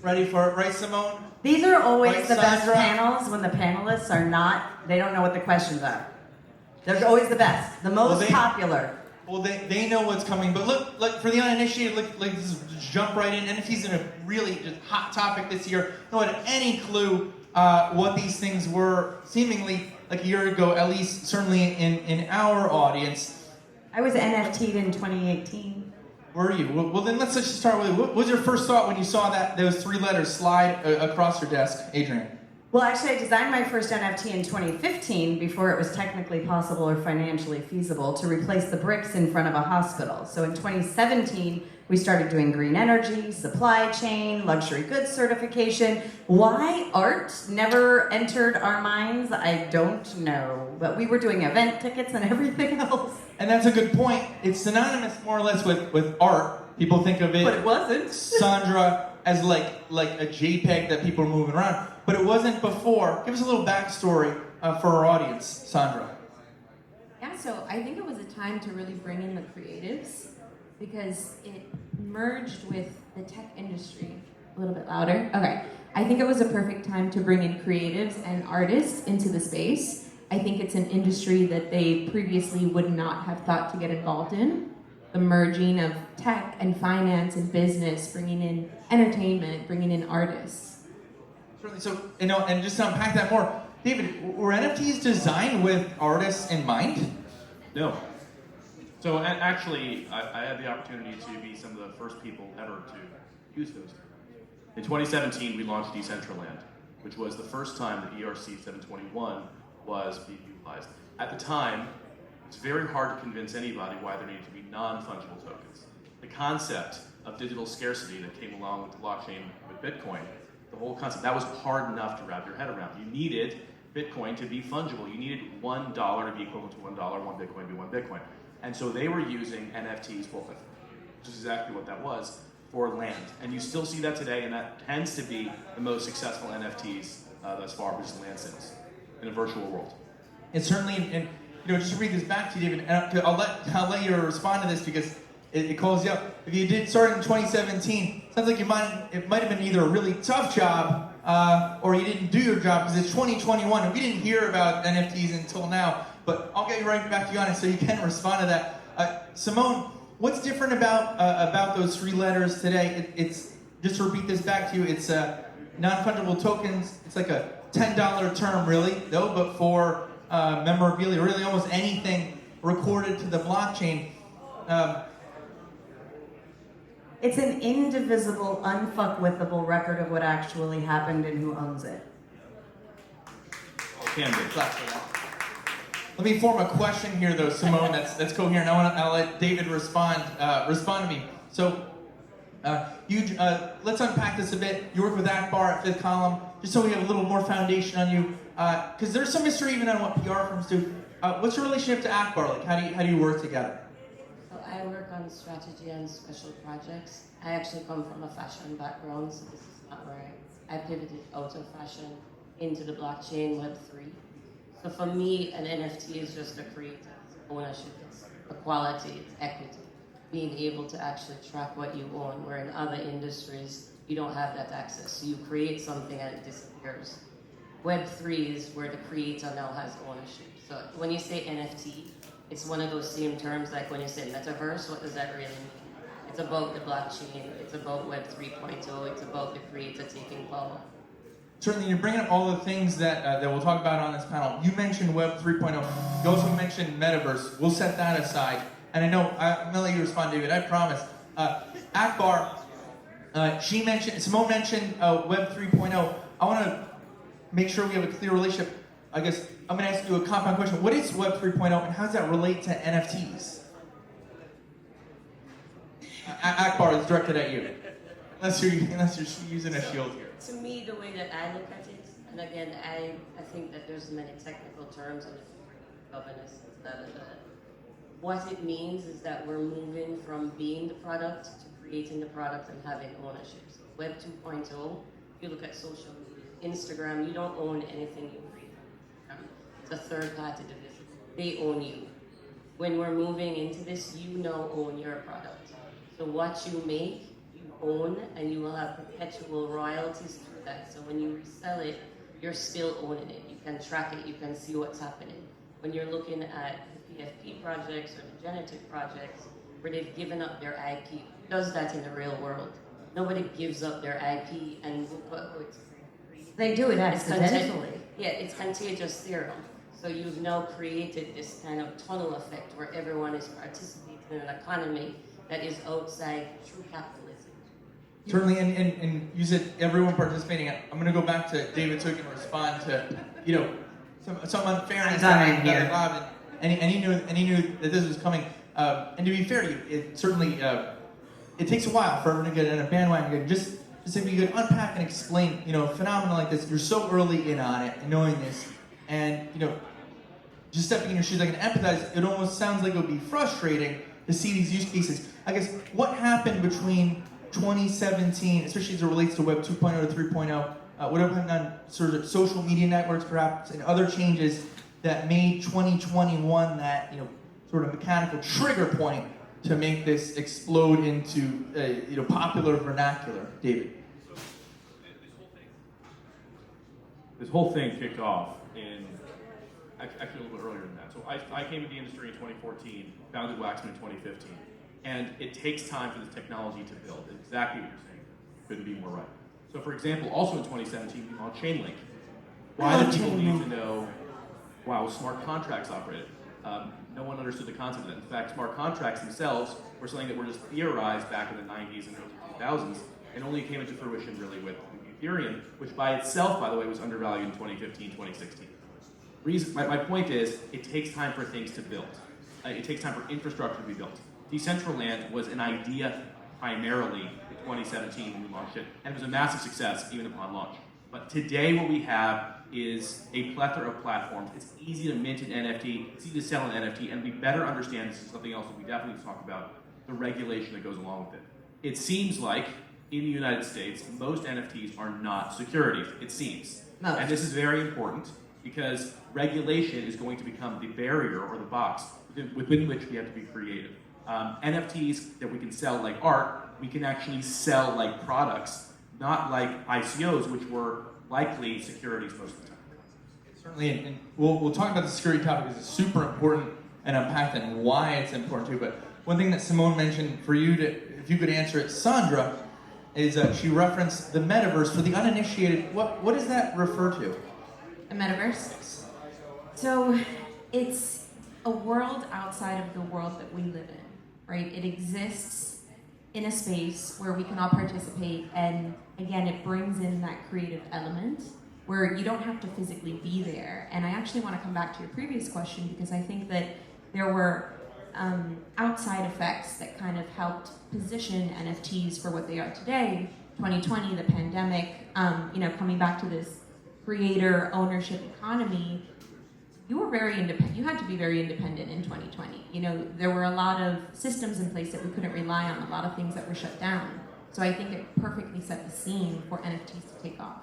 Ready for it, right, Simone? These are always Right, the best Sandra? panels when the panelists are not, they don't know what the questions are. They're always the best, the most popular. Well, they know what's coming, but look for the uninitiated, look just jump right in. NFTs in a really just hot topic this year. No one had any clue what these things were seemingly like a year ago, at least certainly in our audience. I was NFT'd in 2018. Were you? Well, then let's just start with, what was your first thought when you saw those three letters slide across your desk, Adrian? Well, actually, I designed my first NFT in 2015 before it was technically possible or financially feasible to replace the bricks in front of a hospital. So in 2017, we started doing green energy, supply chain, luxury goods certification. Why art never entered our minds, I don't know. But we were doing event tickets and everything else. And that's a good point. It's synonymous more or less with art. People think of it, but it wasn't. Sandra, as like a JPEG that people are moving around. But it wasn't before. Give us a little backstory for our audience, Sandra. Yeah, so I think it was a time to really bring in the creatives because it merged with the tech industry. A little bit louder. Okay. I think it was a perfect time to bring in creatives and artists into the space. I think it's an industry that they previously would not have thought to get involved in. The merging of tech and finance and business, bringing in entertainment, bringing in artists. Certainly. So, and just to unpack that more, David, were NFTs designed with artists in mind? No. So actually, I had the opportunity to be some of the first people ever to use those. In 2017, we launched Decentraland, which was the first time that ERC 721 was being utilized. At the time, it's very hard to convince anybody why there needed to be non-fungible tokens. The concept of digital scarcity that came along with the blockchain with Bitcoin, the whole concept, that was hard enough to wrap your head around. You needed Bitcoin to be fungible. You needed $1 to be equivalent to $1, one Bitcoin to be one Bitcoin. And so they were using NFTs, which is exactly what that was, for land. And you still see that today, and that tends to be the most successful NFTs thus far, which is land sales in a virtual world. And certainly, and just to read this back to you, David, and I'll let you respond to this because it calls you up. If you did start in 2017, sounds like it might have been either a really tough job or you didn't do your job because it's 2021 and we didn't hear about NFTs until now. But I'll get you right back to you on it so you can respond to that. Simone, what's different about those three letters today? It's just to repeat this back to you. It's non-fungible tokens. It's like a $10 term, really, though, but for memorabilia, really almost anything recorded to the blockchain. It's an indivisible, unfuckwithable record of what actually happened and who owns it. Can be. Let me form a question here, though, Simone. That's coherent. I'll let David respond to me. So, let's unpack this a bit. You work with Akbar at Fifth Column, just so we have a little more foundation on you, because there's some mystery even on what PR firms do. What's your relationship to Akbar? Like, how do you work together? I work on strategy and special projects. I actually come from a fashion background, so this is not where I pivoted out of fashion into the blockchain Web3. So for me, an NFT is just a creator, it's ownership, it's equality, it's equity. Being able to actually track what you own, where in other industries, you don't have that access. So you create something and it disappears. Web3 is where the creator now has ownership. So when you say NFT, it's one of those same terms like when you say metaverse, what does that really mean? It's about the blockchain, it's about Web 3.0, it's about the creator taking power. Certainly, you're bringing up all the things that we'll talk about on this panel. You mentioned Web 3.0. You also mentioned metaverse. We'll set that aside. And I know, I'm going to let you respond, David, I promise. Akbar, Simone mentioned Web 3.0. I want to make sure we have a clear relationship. I guess I'm going to ask you a compound question. What is Web 3.0 and how does that relate to NFTs? Akbar is directed at you. Unless you're using a shield here. To me, the way that I look at it, and again, I think that there's many technical terms and governance and da, da, da. What it means is that we're moving from being the product to creating the product and having ownership. So Web 2.0, if you look at social media, Instagram, you don't own anything you create. It's a third-party division. They own you. When we're moving into this, you now own your product. So what you make, you own, and you will have perpetual royalties through that. So when you resell it, you're still owning it. You can track it, you can see what's happening. When you're looking at the PFP projects or the generative projects, where they've given up their IP, who does that in the real world? Nobody gives up their IP and it's They do it accidentally. it's contagious theorem. So you've now created this kind of tunnel effect where everyone is participating in an economy that is outside true capitalism. Certainly, and you said everyone participating. I'm going to go back to David so he can respond to, some unfairness I'm here. and he knew that this was coming. And to be fair to you, it certainly it takes a while for everyone to get in a bandwagon. Just if you could unpack and explain, a phenomenon like this, you're so early in on it and knowing this, and just stepping in your shoes, I can empathize. It almost sounds like it would be frustrating to see these use cases. I guess what happened between 2017, especially as it relates to Web 2.0 to 3.0, what happened on sort of social media networks, perhaps, and other changes that made 2021 that sort of mechanical trigger point to make this explode into popular vernacular, David? This whole thing kicked off in actually a little bit earlier than that. So I came into the industry in 2014, founded Wachsman in 2015, and it takes time for this technology to build. Exactly what you're saying. Couldn't be more right. So for example, also in 2017, we launched Chainlink. Why do people need to know how smart contracts operated? No one understood the concept of that. In fact, smart contracts themselves were something that were just theorized back in the 90s and early 2000s, and only came into fruition really with Ethereum, which by itself, by the way, was undervalued in 2015, 2016. My point is, it takes time for things to build. It takes time for infrastructure to be built. Decentraland was an idea primarily in 2017 when we launched it, and it was a massive success even upon launch. But today what we have is a plethora of platforms. It's easy to mint an NFT, it's easy to sell an NFT, and we better understand, this is something else that we definitely need to talk about, the regulation that goes along with it. It seems like in the United States, most NFTs are not securities, it seems. No. And this is very important because regulation is going to become the barrier or the box within which we have to be creative. NFTs that we can sell like art, we can actually sell like products, not like ICOs, which were likely securities most of the time. Certainly, and we'll talk about the security topic because it's super important and unpack that and why it's important too. But one thing that Simone mentioned for you to, if you could answer it, Sandra, is she referenced the metaverse. For the uninitiated, what does that refer to? The metaverse? So it's a world outside of the world that we live in, right? It exists in a space where we can all participate, and again, it brings in that creative element where you don't have to physically be there. And I actually want to come back to your previous question because I think that there were outside effects that kind of helped position NFTs for what they are today. 2020, the pandemic, coming back to this creator ownership economy, you were very independent. You had to be very independent in 2020. There were a lot of systems in place that we couldn't rely on, a lot of things that were shut down. So I think it perfectly set the scene for NFTs to take off.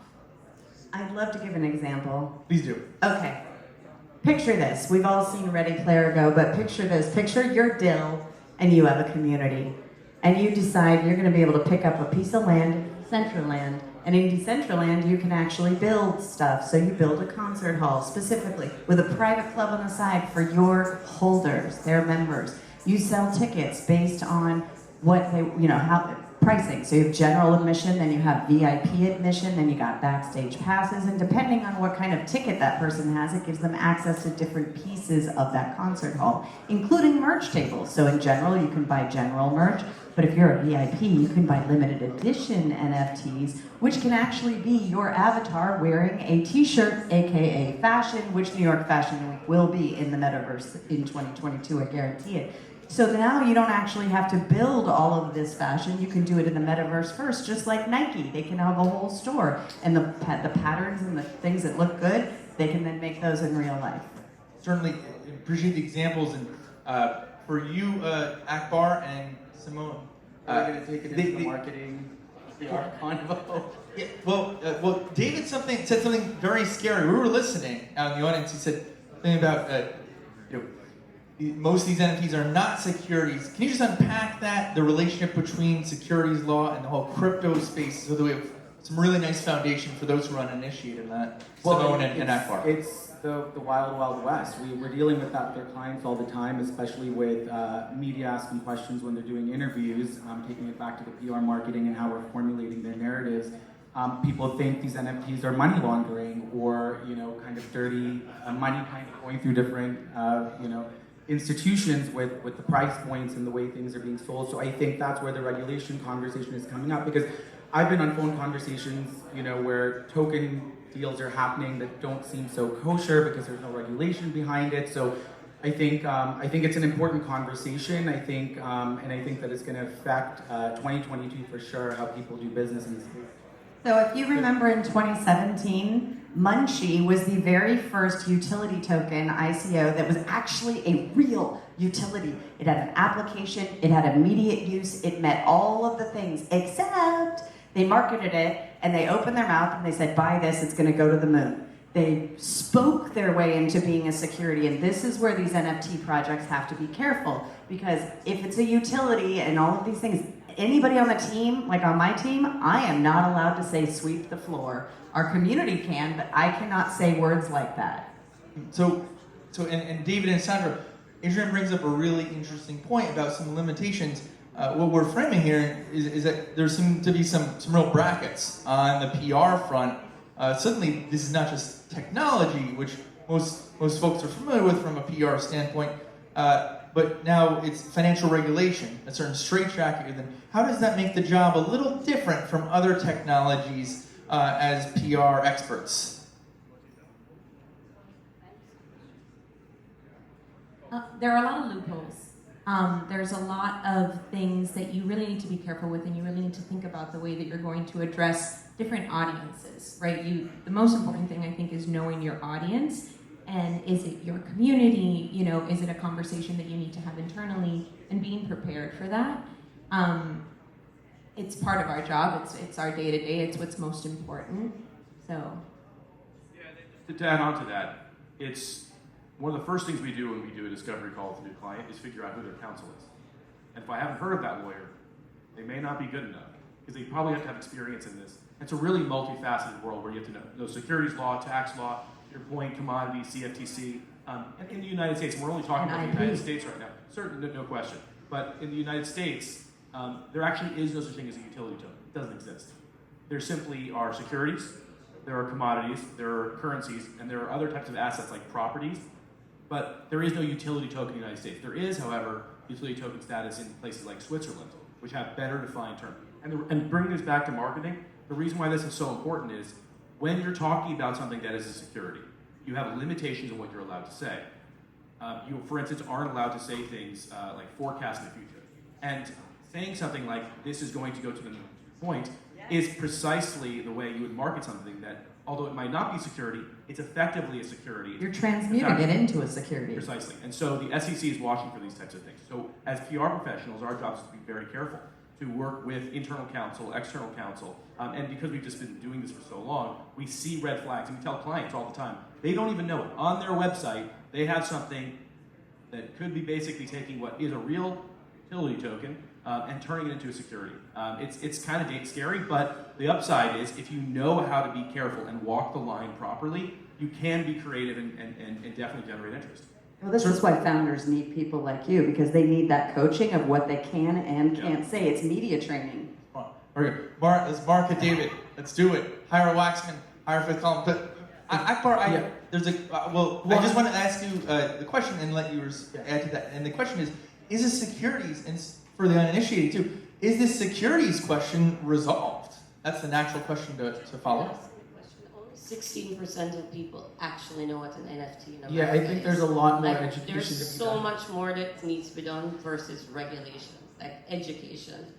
I'd love to give an example. Please do. Okay. Picture this. We've all seen Ready Player Go, but picture this. Picture your dill and you have a community. And you decide you're going to be able to pick up a piece of land, Decentraland. And in Decentraland, you can actually build stuff. So you build a concert hall specifically with a private club on the side for your holders, their members. You sell tickets based on what they, how pricing. So you have general admission, then you have VIP admission, then you got backstage passes, and depending on what kind of ticket that person has, it gives them access to different pieces of that concert hall, including merch tables. So in general, you can buy general merch, but if you're a VIP, you can buy limited edition NFTs, which can actually be your avatar wearing a t-shirt, aka fashion, which New York Fashion Week will be in the metaverse in 2022, I guarantee it. So now you don't actually have to build all of this fashion. You can do it in the metaverse first, just like Nike. They can have a whole store. And the patterns and the things that look good, they can then make those in real life. Certainly appreciate the examples. And for you, Akbar and Simone, we're going to take it into the marketing PR convo. Yeah, well, David said something very scary. We were listening out in the audience. He said something about most of these NFTs are not securities. Can you just unpack that, the relationship between securities law and the whole crypto space, so that we have some really nice foundation for those who are uninitiated in that? Simone and Akbar. It's the wild, wild west. We're dealing with that with their clients all the time, especially with media asking questions when they're doing interviews, taking it back to the PR marketing and how we're formulating their narratives. People think these NFTs are money laundering or, kind of dirty money kind of going through different, institutions with the price points and the way things are being sold. So I think that's where the regulation conversation is coming up, because I've been on phone conversations, where token deals are happening that don't seem so kosher because there's no regulation behind it. So I think it's an important conversation. I think that it's going to affect 2022 for sure, how people do business in this space. So if you remember in 2017, Munchie was the very first utility token ICO that was actually a real utility. It had an application, it had immediate use, it met all of the things, except they marketed it and they opened their mouth and they said, buy this, it's gonna go to the moon. They spoke their way into being a security, and this is where these NFT projects have to be careful, because if it's a utility and all of these things, anybody on the team, like on my team, I am not allowed to say sweep the floor. Our community can, but I cannot say words like that. So David and Sandra, Adrian brings up a really interesting point about some limitations. What we're framing here is that there seem to be some real brackets on the PR front. Certainly, this is not just technology, which most folks are familiar with from a PR standpoint, but now it's financial regulation, a certain straitjacket. Then how does that make the job a little different from other technologies as PR experts? There are a lot of loopholes. There's a lot of things that you really need to be careful with, and you really need to think about the way that you're going to address different audiences, right? The most important thing, I think, is knowing your audience, and is it your community? Is it a conversation that you need to have internally, and being prepared for that. It's part of our job. It's our day-to-day. It's what's most important. So. Yeah, to add on to that, it's one of the first things we do when we do a discovery call with a new client is figure out who their counsel is. And if I haven't heard of that lawyer, they may not be good enough, because they probably have to have experience in this. It's a really multifaceted world where you have to know securities law, tax law, your point, commodities, CFTC. And in the United States, and we're only talking about the United States right now, certainly no question. But in the United States, there actually is no such thing as a utility token. It doesn't exist. There simply are securities, there are commodities, there are currencies, and there are other types of assets like properties. But there is no utility token in the United States. There is, however, utility token status in places like Switzerland, which have better defined terms. And bringing this back to marketing, the reason why this is so important is when you're talking about something that is a security, you have limitations on what you're allowed to say. You, for instance, aren't allowed to say things like forecast in the future. And saying something like this is going to go to the point is precisely the way you would market something that, although it might not be security, it's effectively a security. You're transmuting it into a security. Precisely. And so the SEC is watching for these types of things. So as PR professionals, our job is to be very careful, to work with internal counsel, external counsel. And because we've just been doing this for so long, we see red flags, and we tell clients all the time, they don't even know it. On their website, they have something that could be basically taking what is a real utility token and turning it into a security. It's kind of scary, but the upside is if you know how to be careful and walk the line properly, you can be creative and definitely generate interest. Well, this is why founders need people like you, because they need that coaching of what they can and can't say. It's media training. Okay, let's market David. Let's do it. Hire Wachsman. Hire fifth column. But Akbar, I just want to ask you the question and let you add to that. And the question is this securities, and for the uninitiated too, is this securities question resolved? That's the natural question to follow. 16% of people actually know what an NFT in America Yeah, I think there's a lot more education to be There's so done. much more that needs to be done versus regulations, like education.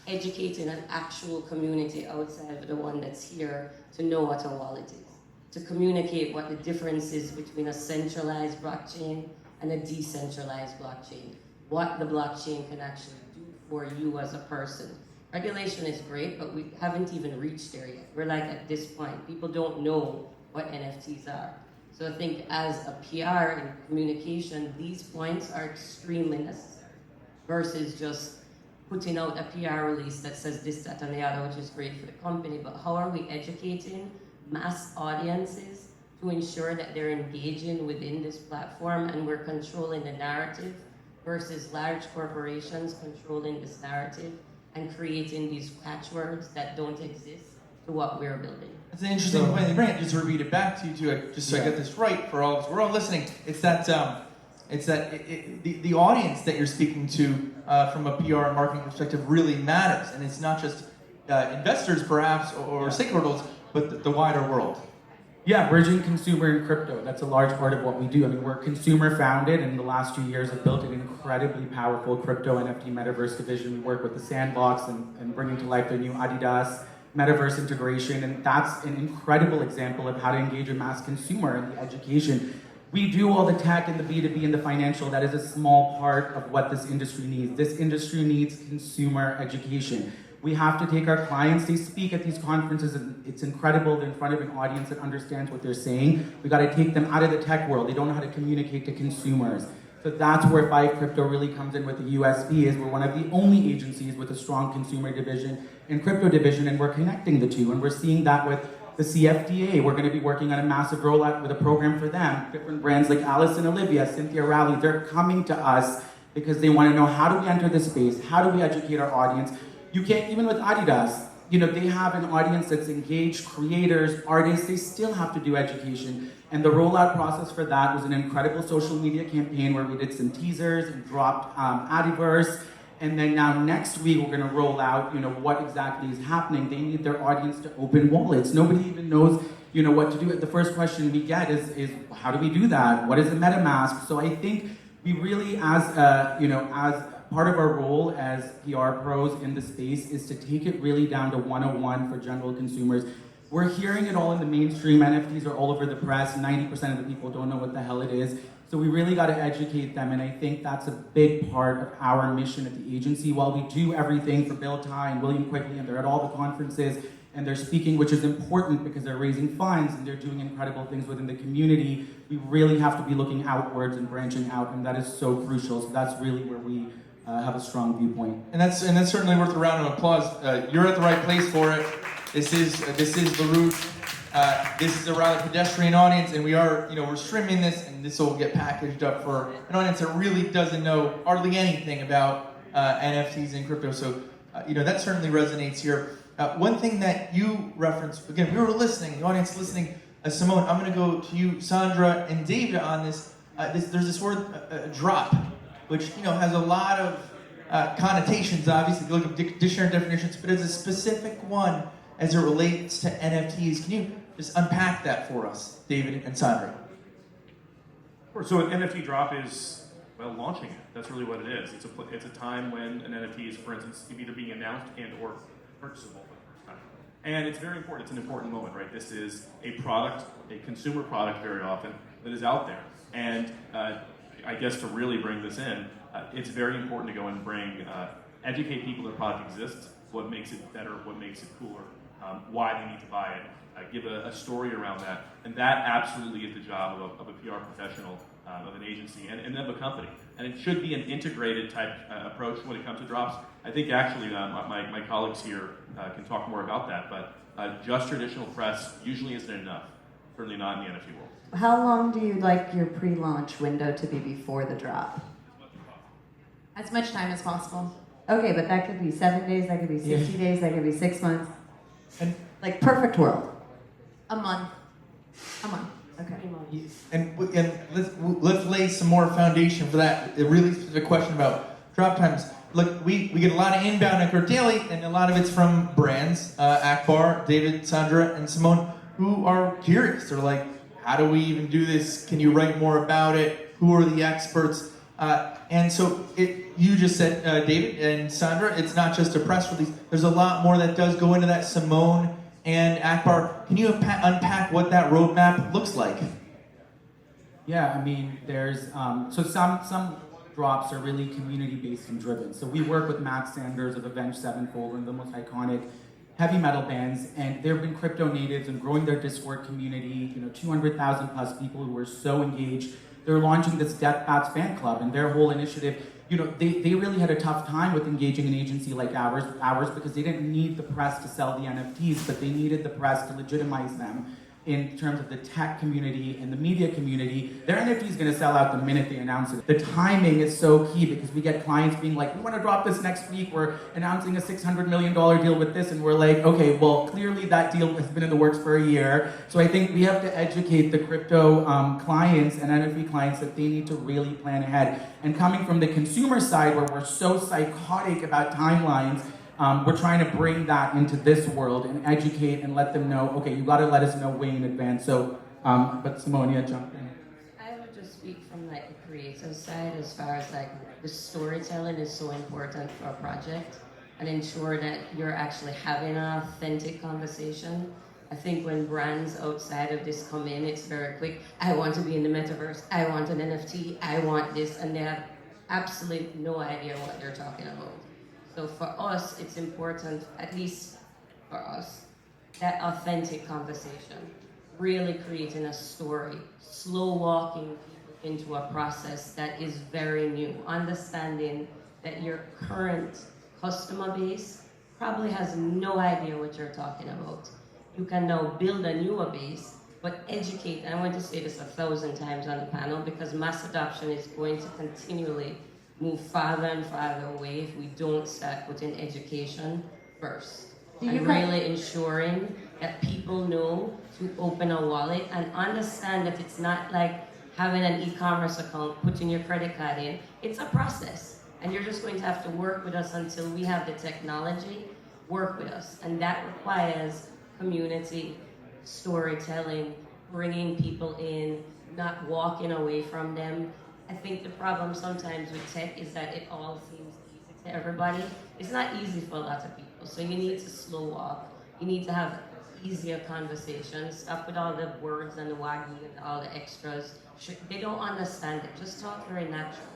Educating an actual community outside of the one that's here to know what a wallet is. To communicate what the difference is between a centralized blockchain and a decentralized blockchain. What the blockchain can actually do for you as a person. Regulation is great, but we haven't even reached there yet. We're like at this point. People don't know what NFTs are. So I think as a PR and communication, these points are extremely necessary versus just putting out a PR release that says this, that, and the other, which is great for the company, but how are we educating mass audiences to ensure that they're engaging within this platform and we're controlling the narrative versus large corporations controlling this narrative and creating these catchwords that don't exist to what we're building. It's an interesting point. They bring it. Just to repeat it back to you, just so I get this right for all of us. We're all listening. It's that the audience that you're speaking to from a PR and marketing perspective really matters, and it's not just investors perhaps or stakeholders, but the wider world. Yeah, bridging consumer and crypto. That's a large part of what we do. I mean, we're consumer founded, and in the last 2 years have built an incredibly powerful crypto NFT metaverse division. We work with the Sandbox and bringing to life their new Adidas metaverse integration, and that's an incredible example of how to engage a mass consumer in the education. We do all the tech and the B2B and the financial. That is a small part of what this industry needs. This industry needs consumer education. We have to take our clients, they speak at these conferences, and it's incredible. They're in front of an audience that understands what they're saying. We got to take them out of the tech world. They don't know how to communicate to consumers. So that's where Five Crypto really comes in with the USP, is we're one of the only agencies with a strong consumer division and crypto division, and we're connecting the two. And we're seeing that with the CFDA. We're going to be working on a massive rollout with a program for them. Different brands like Alice and Olivia, Cynthia Rowley, they're coming to us because they want to know, how do we enter this space? How do we educate our audience? You can't, even with Adidas, you know, they have an audience that's engaged, creators, artists, they still have to do education. And the rollout process for that was an incredible social media campaign where we did some teasers and dropped Adiverse. And then now next week, we're gonna roll out, you know, what exactly is happening. They need their audience to open wallets. Nobody even knows, you know, what to do. The first question we get is how do we do that? What is a MetaMask? So I think we really, as part of our role as PR pros in the space is to take it really down to 101 for general consumers. We're hearing it all in the mainstream. NFTs are all over the press. 90% of the people don't know what the hell it is. So we really got to educate them, and I think that's a big part of our mission at the agency. While we do everything for Bill Ty and William Quigley, and they're at all the conferences, and they're speaking, which is important because they're raising funds and they're doing incredible things within the community, we really have to be looking outwards and branching out, and that is so crucial. So that's really where we have a strong viewpoint. And that's certainly worth a round of applause. You're at the right place for it. This is the route. This is a rather pedestrian audience, and we're streaming this, and this will get packaged up for an audience that really doesn't know hardly anything about NFTs and crypto. So, that certainly resonates here. One thing that you referenced, again, we were listening, the audience listening. Simone, I'm going to go to you, Sandra, and David on this. There's this word, drop, which has a lot of connotations. Obviously, if you look at dictionary definitions, but as a specific one as it relates to NFTs, can you just unpack that for us, David and Sandra? So an NFT drop is, launching it. That's really what it is. It's a time when an NFT is, for instance, either being announced and or purchasable for the first time. And it's very important. It's an important moment, right? This is a product, a consumer product very often, that is out there. And I guess to really bring this in, it's very important to go and educate people that the product exists, what makes it better, what makes it cooler, why they need to buy it, give a story around that. And that absolutely is the job of a PR professional, of an agency, and of a company. And it should be an integrated type approach when it comes to drops. I think actually my colleagues here can talk more about that, but just traditional press usually isn't enough, certainly not in the NFT world. How long do you like your pre-launch window to be before the drop? As much time as possible. Okay, but that could be 7 days, that could be 60 days, that could be 6 months. And like perfect world. A month. Okay. And let's lay some more foundation for that. A really specific question about drop times. Look, we get a lot of inbound at Curt Daily, and a lot of it's from brands, Akbar, David, Sandra, and Simone, who are curious. They're like, how do we even do this? Can you write more about it? Who are the experts? And so you just said, David and Sandra, it's not just a press release. There's a lot more that does go into that. Simone and Akbar, can you unpack what that roadmap looks like? Yeah, I mean, there's so some drops are really community-based and driven. So we work with Matt Sanders of Avenged Sevenfold, one of the most iconic heavy metal bands, and there have been crypto natives and growing their Discord community, 200,000 plus people who are so engaged. They're launching this Death Bats fan club, and their whole initiative, they really had a tough time with engaging an agency like ours because they didn't need the press to sell the NFTs, but they needed the press to legitimize them in terms of the tech community and the media community. Their NFT is going to sell out the minute they announce it. The timing is so key because we get clients being like, we want to drop this next week, we're announcing a $600 million deal with this, and we're like, okay, well, clearly that deal has been in the works for a year. So I think we have to educate the crypto clients and NFT clients that they need to really plan ahead. And coming from the consumer side, where we're so psychotic about timelines, we're trying to bring that into this world and educate and let them know, okay, you got to let us know way in advance. So, but Simone, jump in. I would just speak from like the creative side as far as like the storytelling is so important for a project and ensure that you're actually having an authentic conversation. I think when brands outside of this come in, it's very quick. I want to be in the metaverse. I want an NFT. I want this. And they have absolutely no idea what they're talking about. So for us, it's important, at least for us, that authentic conversation, really creating a story, slow walking people into a process that is very new, understanding that your current customer base probably has no idea what you're talking about. You can now build a newer base, but educate, and I want to say this 1,000 times on the panel, because mass adoption is going to continually move farther and farther away if we don't start putting education first. And really ensuring that people know to open a wallet and understand that it's not like having an e-commerce account, putting your credit card in. It's a process. And you're just going to have to work with us until we have the technology, work with us. And that requires community, storytelling, bringing people in, not walking away from them. I think the problem sometimes with tech is that it all seems easy to everybody. It's not easy for a lot of people. So you need to slow walk. You need to have easier conversations. Stop with all the words and the waggy and all the extras. They don't understand it. Just talk very natural.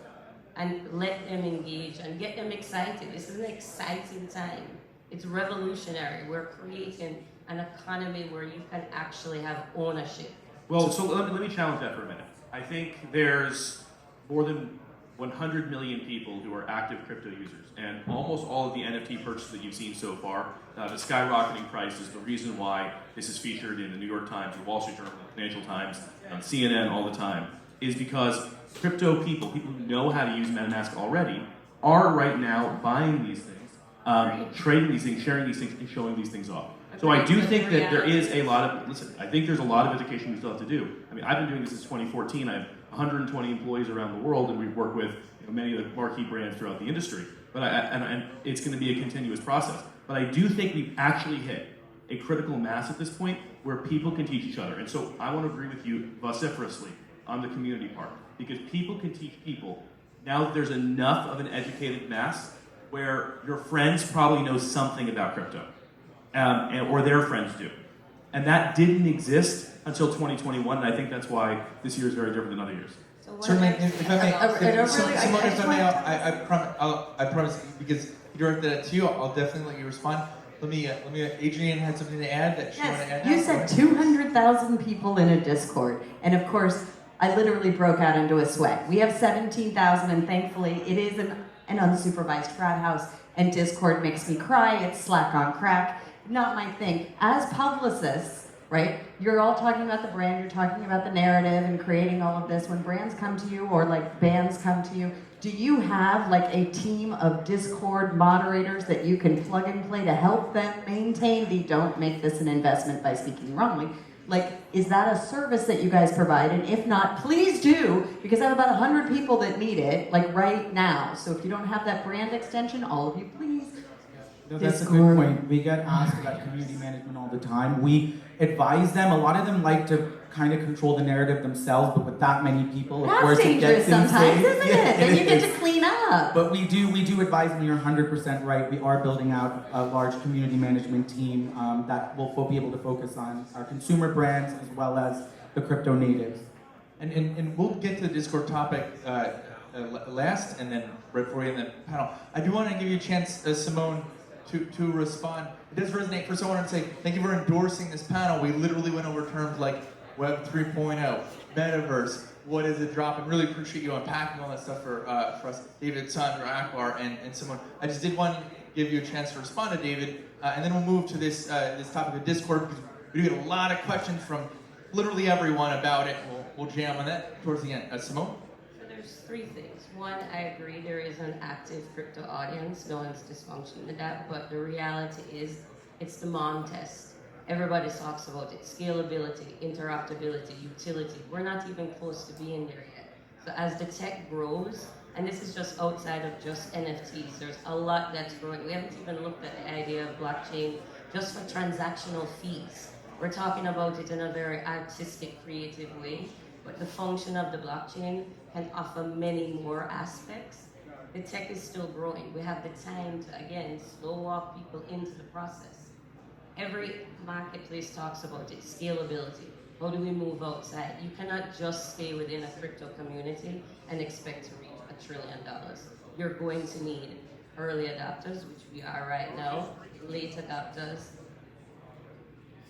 And let them engage and get them excited. This is an exciting time. It's revolutionary. We're creating an economy where you can actually have ownership. Well, so let me challenge that for a minute. I think there's more than 100 million people who are active crypto users, and almost all of the NFT purchases that you've seen so far, the skyrocketing prices, the reason why this is featured in the New York Times, the Wall Street Journal, the Financial Times, on CNN all the time, is because crypto people who know how to use MetaMask already, are right now buying these things, trading these things, sharing these things, and showing these things off. So I do think that there is a lot of, I think there's a lot of education we still have to do. I mean, I've been doing this since 2014. I have 120 employees around the world, and we work with many of the marquee brands throughout the industry. But and it's going to be a continuous process. But I do think we've actually hit a critical mass at this point where people can teach each other. And so I want to agree with you vociferously on the community part, because people can teach people. Now that there's enough of an educated mass where your friends probably know something about crypto, or their friends do. And that didn't exist until 2021, and I think that's why this year is very different than other years. So Certainly, if I may, Simone, if I may, I I promise, because you directed that to you, I'll definitely let you respond. Let me, Adrienne had something to add that she wanted to add. You said 200,000 people in a Discord, and of course, I literally broke out into a sweat. We have 17,000, and thankfully, it is an unsupervised frat house, and Discord makes me cry. It's Slack on crack. Not my thing. As publicists, right, you're all talking about the brand, you're talking about the narrative and creating all of this. When brands come to you or like bands come to you, do you have like a team of Discord moderators that you can plug and play to help them maintain the don't make this an investment by speaking wrongly? Like, is that a service that you guys provide? And if not, please do, because I have about 100 people that need it, like right now. So if you don't have that brand extension, all of you, please. No, that's a good point. We get asked about community management all the time. We advise them. A lot of them like to kind of control the narrative themselves, but with that many people, of course, it gets sometimes, insane. isn't it? Then you get to clean up. But we do advise them. You're 100% right. We are building out a large community management team that will be able to focus on our consumer brands as well as the crypto natives. And we'll get to the Discord topic last, and then right before you in the panel. I do want to give you a chance, Simone, to respond. It does resonate for someone to say, thank you for endorsing this panel. We literally went over terms like Web 3.0, Metaverse, what is a drop, and really appreciate you unpacking all that stuff for us, David, Sandra, Akbar, and Simone. I just did want to give you a chance to respond to David, and then we'll move to this topic of Discord, because we do get a lot of questions from literally everyone about it. We'll jam on that towards the end. Simone? So there's three things. One, I agree there is an active crypto audience. No one's dysfunctioning with that, but the reality is it's the mom test. Everybody talks about it. Scalability, interoperability, utility. We're not even close to being there yet. So as the tech grows, and this is just outside of just NFTs, there's a lot that's growing. We haven't even looked at the idea of blockchain just for transactional fees. We're talking about it in a very artistic, creative way, but the function of the blockchain can offer many more aspects. The tech is still growing. We have the time to, again, slow walk people into the process. Every marketplace talks about it, scalability. How do we move outside? You cannot just stay within a crypto community and expect to reach $1 trillion. You're going to need early adopters, which we are right now, late adopters.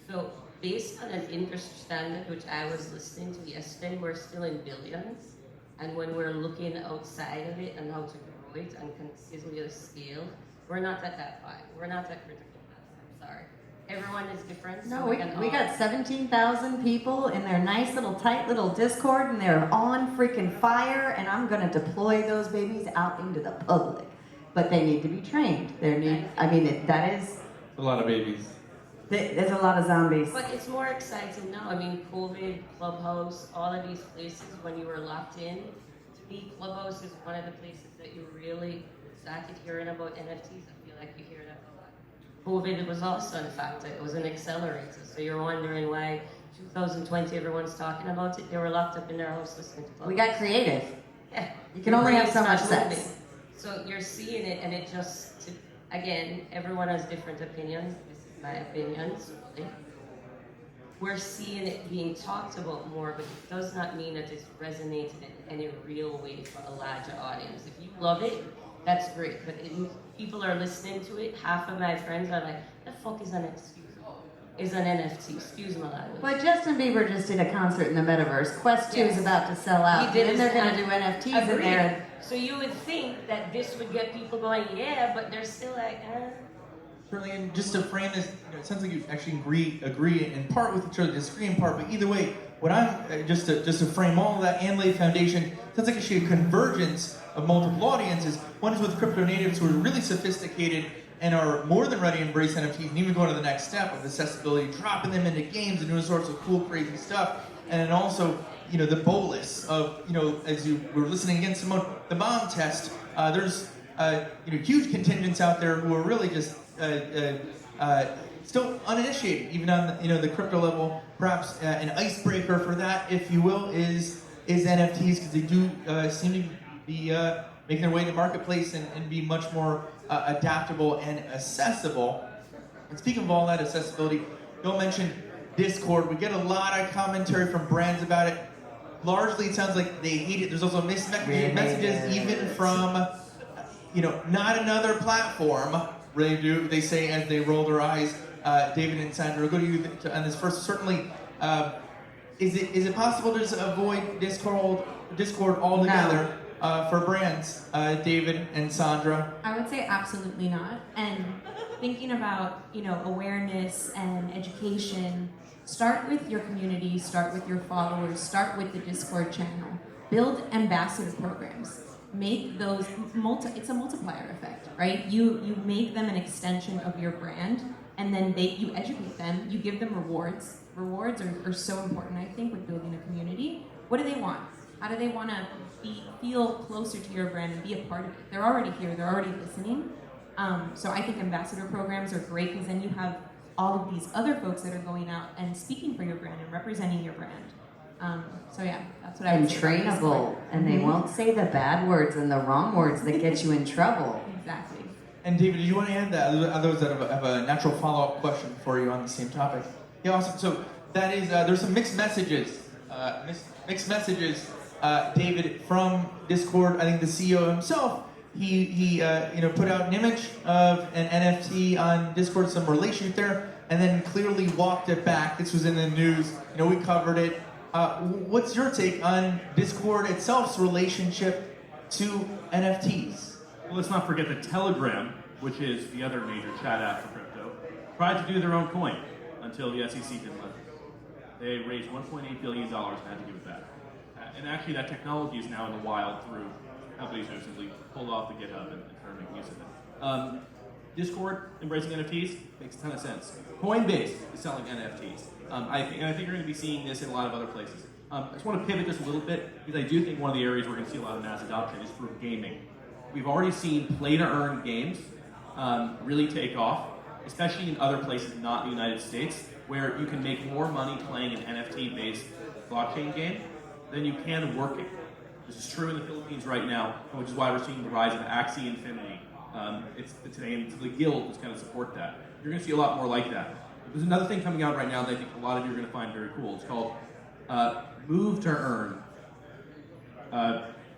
So based on an industry standard, which I was listening to yesterday, we're still in billions. And when we're looking outside of it and how to grow it and consistently scale, we're not at that point. We're not at critical mass. I'm sorry. Everyone is different. No, so we got 17,000 people in their nice little tight little Discord, and they're on freaking fire, and I'm gonna deploy those babies out into the public. But they need to be trained. That is A lot of babies. there's a lot of zombies. But it's more exciting now. I mean, COVID, Clubhouse, all of these places when you were locked in. To me, Clubhouse is one of the places that you really started hearing about NFTs. I feel like you hear that a lot. COVID was also a factor. It was an accelerator. So you're wondering why 2020 everyone's talking about it. They were locked up in their house listening to Clubhouse. We got creative. Yeah. You can only have so much It's not sex. moving. So you're seeing it, and it just, again, everyone has different opinions. This is my opinion, solely. We're seeing it being talked about more, but it does not mean that it's resonated in any real way for a larger audience. If you love it, that's great. But people are listening to it. Half of my friends are like, "The fuck is an NFT? Excuse my language." But Justin Bieber just did a concert in the metaverse. Quest 2 is Yes. about to sell out. He did and they're his- going to do NFTs in Agreed. there. So you would think that this would get people going, yeah, but they're still like, Certainly, and just to frame this, it sounds like you actually agree in part with each other, disagree in part. But either way, what I'm just to frame all of that and lay foundation, sounds like actually a convergence of multiple audiences. One is with crypto natives who are really sophisticated and are more than ready to embrace NFTs and even go to the next step of accessibility, dropping them into games and doing sorts of cool, crazy stuff. And then also, the bolus of, as you were listening again, Simone, the mom test. There's huge contingents out there who are really just still uninitiated, even on the crypto level. Perhaps an icebreaker for that, if you will, is NFTs, because they do seem to be making their way to the marketplace and be much more adaptable and accessible. And speaking of all that accessibility, you'll mention Discord. We get a lot of commentary from brands about it. Largely, it sounds like they hate it. There's also mixed messages, even from, not another platform. They say as they roll their eyes. David and Sandra, I'll go to you on this first. Certainly, is it possible to just avoid Discord altogether for brands? David and Sandra. I would say absolutely not. And thinking about, awareness and education, start with your community, start with your followers, start with the Discord channel. Build ambassador programs. Make those, it's a multiplier effect, right? You make them an extension of your brand, and then you educate them, you give them rewards. Rewards are so important, I think, with building a community. What do they want? How do they want to feel closer to your brand and be a part of it? They're already here, they're already listening. So I think ambassador programs are great, because then you have all of these other folks that are going out and speaking for your brand and representing your brand. So yeah, that's what I would And say. about trainable, Discord. and they won't say the bad words and the wrong words that get you in trouble. Exactly. And David, did you want to add that? Others that have a natural follow-up question for you on the same topic. Yeah, awesome. So that is, there's some mixed messages. David, from Discord. I think the CEO himself he put out an image of an NFT on Discord, some relationship there, and then clearly walked it back. This was in the news. We covered it. What's your take on Discord itself's relationship to NFTs? Well, let's not forget that Telegram, which is the other major chat app for crypto, tried to do their own coin until the SEC didn't let them. They raised $1.8 billion and had to give it back. And actually, that technology is now in the wild through companies who simply pulled off the GitHub and started making use of it. Discord embracing NFTs makes a ton of sense. Coinbase is selling NFTs. I think you're going to be seeing this in a lot of other places. I just want to pivot this a little bit because I do think one of the areas we're going to see a lot of mass adoption is through gaming. We've already seen play-to-earn games really take off, especially in other places, not the United States, where you can make more money playing an NFT-based blockchain game than you can working. This is true in the Philippines right now, which is why we're seeing the rise of Axie Infinity. It's today, and the guild is kind of support that. You're going to see a lot more like that. There's another thing coming out right now that I think a lot of you are going to find very cool. It's called Move to Earn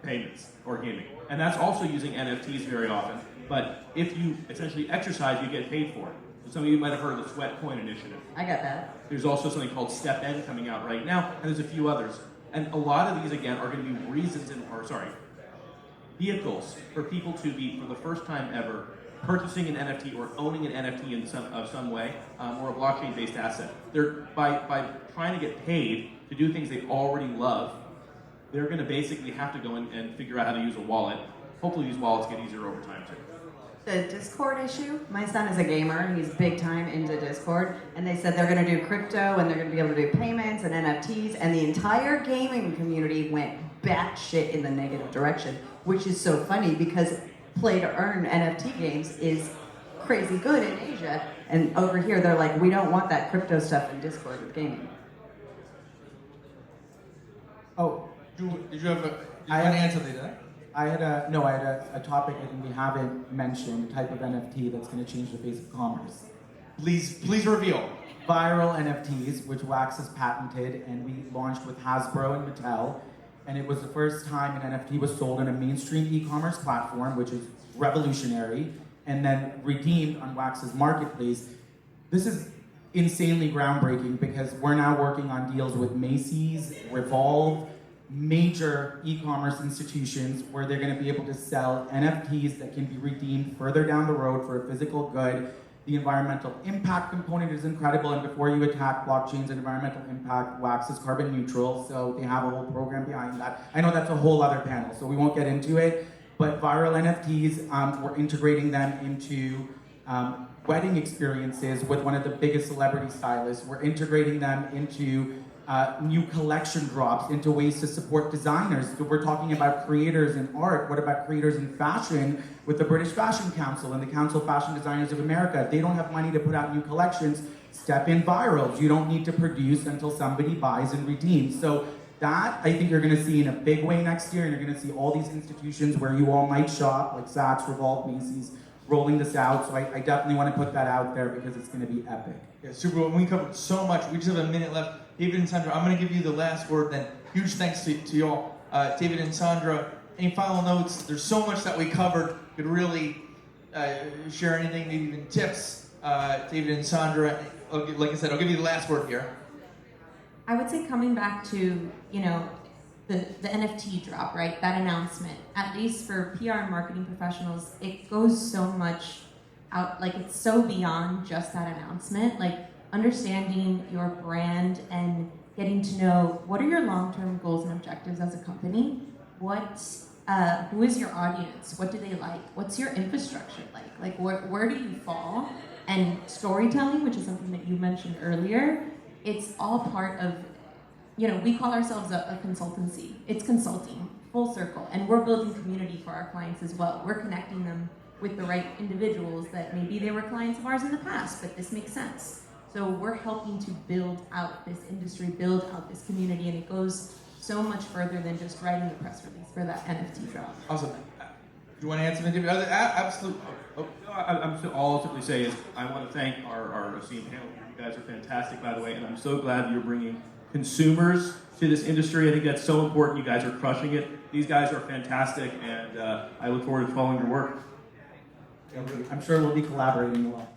payments or gaming. And that's also using NFTs very often. But if you essentially exercise, you get paid for it. So some of you might have heard of the Sweat Coin Initiative. I got that. There's also something called Step N coming out right now, and there's a few others. And a lot of these, again, are going to be vehicles for people to be, for the first time ever, purchasing an NFT or owning an NFT in some way, or a blockchain-based asset. They're by trying to get paid to do things they already love, they're going to basically have to go in and figure out how to use a wallet. Hopefully these wallets get easier over time too. The Discord issue, my son is a gamer, he's big time into Discord, and they said they're going to do crypto and they're going to be able to do payments and NFTs, and the entire gaming community went batshit in the negative direction, which is so funny because play to earn NFT games is crazy good in Asia, and over here they're like, we don't want that crypto stuff in Discord with gaming. Oh, Did you have an answer to that? I had a topic I think we haven't mentioned, a type of NFT that's going to change the face of commerce. Please reveal. Viral NFTs, which Wax has patented, and we launched with Hasbro and Mattel. And it was the first time an NFT was sold on a mainstream e-commerce platform, which is revolutionary, and then redeemed on Wax's marketplace. This is insanely groundbreaking because we're now working on deals with Macy's, Revolve, major e-commerce institutions where they're going to be able to sell NFTs that can be redeemed further down the road for a physical good. The environmental impact component is incredible, and before you attack blockchain's environmental impact, Wax is carbon neutral, so they have a whole program behind that. I know that's a whole other panel, so we won't get into it, but viral NFTs, we're integrating them into wedding experiences with one of the biggest celebrity stylists. We're integrating them into new collection drops, into ways to support designers. So we're talking about creators in art. What about creators in fashion with the British Fashion Council and the Council of Fashion Designers of America? They don't have money to put out new collections. Step in virals. You don't need to produce until somebody buys and redeems. So that, I think you're going to see in a big way next year, and you're going to see all these institutions where you all might shop, like Saks, Revolve, Macy's, rolling this out. So I definitely want to put that out there because it's going to be epic. Yeah, super. We covered so much. We just have a minute left. David and Sandra, I'm going to give you the last word then. Huge thanks to y'all. David and Sandra, any final notes? There's so much that we covered. Could really share anything, maybe even tips. David and Sandra, like I said, I'll give you the last word here. I would say coming back to, the NFT drop, right? That announcement, at least for PR and marketing professionals, it goes so much out, like it's so beyond just that announcement. Like understanding your brand and getting to know what are your long-term goals and objectives as a company. Who is your audience? What do they like? What's your infrastructure like? Like where do you fall? And storytelling, which is something that you mentioned earlier, it's all part of, we call ourselves a consultancy. It's consulting, full circle. And we're building community for our clients as well. We're connecting them with the right individuals that maybe they were clients of ours in the past, but this makes sense. So we're helping to build out this industry, build out this community, and it goes so much further than just writing a press release for that NFT drop. Awesome. Do you want to add something? Absolutely. All I'll simply say is I want to thank our esteemed panel. You guys are fantastic, by the way, and I'm so glad that you're bringing consumers to this industry. I think that's so important. You guys are crushing it. These guys are fantastic, and I look forward to following your work. I'm sure we'll be collaborating a lot.